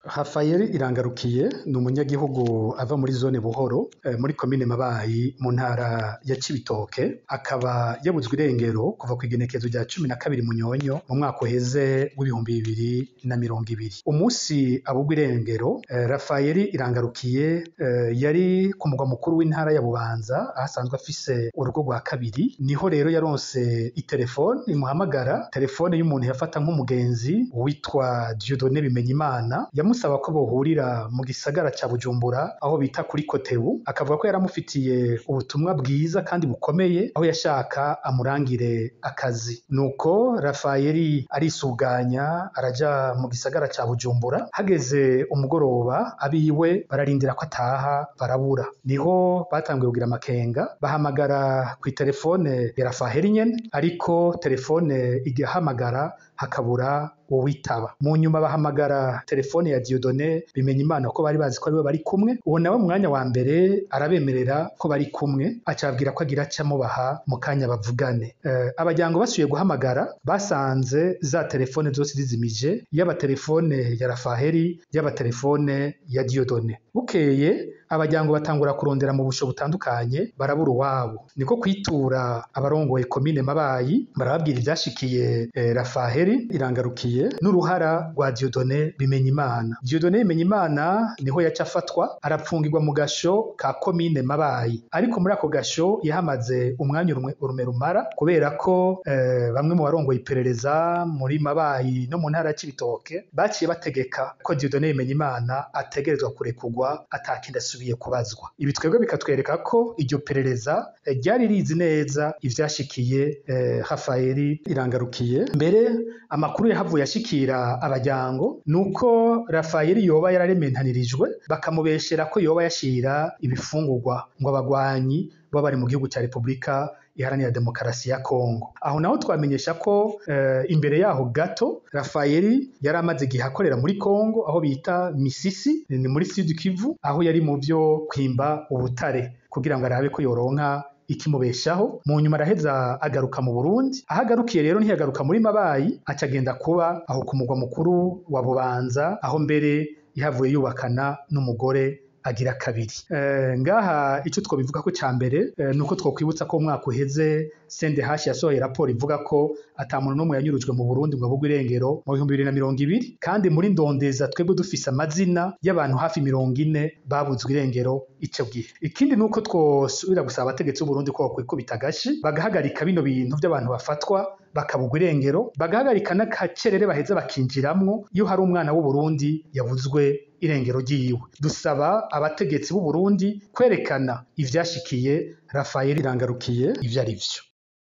Rafael Irangarukiye ni umunyagihugu ava muri zone Buhoro muri komine Mabayi mu ntara ya Cibitoke, akaba yabuzwe irengero kuva kw'igenekerezo rya 12 Munyonyo mu mwaka uheze w'2020. Umusi abugwa irengero, Rafael Irangarukiye yari ku mugwa mukuru w'intara ya Bubanza aho asanzwe afise urugo rwa kabiri, niho rero yaronse itelefone imuhamagara, telefone y'umuntu yafata nk'umugenzi witwa Dieudonné Bimenyimana, yamusaba ko bohurira mu gisagara ca Bujumbura aho bita kuri Kotebu, akavuga ko yaramufitiye ubutumwa bwiza kandi bukomeye aho yashaka amurangire akazi. Nuko Rafael arisuganya araja mu gisagara ca Bujumbura, hageze umugoroba abiwe bararindira ko ataha barabura, niho batanguye kugira amakenga, bahamagara kw'itelefone ya Rafael nyene, ariko telefone igahamagara hakabura uwitaba. Mu nyuma bahamagara telefone ya Dieudonné Bimenyimana ko bari bazi ko ariwe bari kumwe, uwo nawe mu mwanya wa mbere arabemerera ko bari kumwe, acabwira ko agira aca amubaha mu kanya bavugane. Abajyango basubiye guhamagara basanze za telefone zose zizimije, yaba telefone ya Rafael yaba telefone ya Dieudonné. Bukeye abajyango batangura kurondera mu busho butandukanye barabura uwabo, niko kwitura abarongoye komine Mabayi barababwira ivyashikiye Rafael Irangarukiye n'uruhara rwa Dieudonné Bimenyimana. Dieudonné Bimenyimana niho yaca afatwa arapfungirwa mu gasho ka komine Mabayi, ariko muri ako gasho yahamaze umwanya urume rumara kubera ko bamwe mu barongoye iperereza muri Mabayi no mu ntara ya Cibitoke baciye bategeka ko Dieudonné Bimenyimana ategerezwa kurekurwa atakindi asubiye kubazwa. Ibi twebwe bikatwereka ko iryo perereza ryari rizi neza ivyashikiye Rafael Irangarukiye. Mbere amakuru yahavuye ashikira abajyango nuko Rafael yoba yararementanirijwe, bakamubeshera ko yoba yashira ibifungurwa ngo abagwanyi baba bari mu gihugu ca Republika Iharanira Demokarasi ya Kongo. Aho naho twamenyesha ko imbere yaho gato Rafael yari amaze igihe akorera muri Kongo aho bita Misisi, ni muri Sud Kivu, aho yari mu vyo kwimba ubutare kugira ngo arabe ko yoronka ikimubeshaho. Mu nyuma araheza agaruka mu Burundi, aho agarukiye rero ntiyagaruka muri Mabayi, aca agenda kuba aho ku mugwa mukuru wa Bubanza, aho mbere yahavuye yubakana n'umugore agira kabiri. Ngaha ico twobivuga ko ca mbere nuko twokwibutsa ko umwaka uheze CNDH yasohoye raporo ivuga ko ata muntu n'umwe yanyurujwe mu Burundi ngo abugwe irengero mu 2020, kandi muri ndondeza twebwe dufise amazina y'abantu hafi 40 babuzwe irengero ico gihe. Ikindi nuko twosubira gusaba abategetsi b'u Burundi ko bokwikubita agashi bagahagarika bino bintu vy'abantu bafatwa bakabugwa irengero, bagahagarika n'akacerere baheza bakinjiramwo iyo hari umwana w'u Burundi yabuzwe irengero ryiwe. Dusaba abategetsi b'u Burundi kwerekana ivyashikiye Rafael Irangarukiye ivyo ari vyo.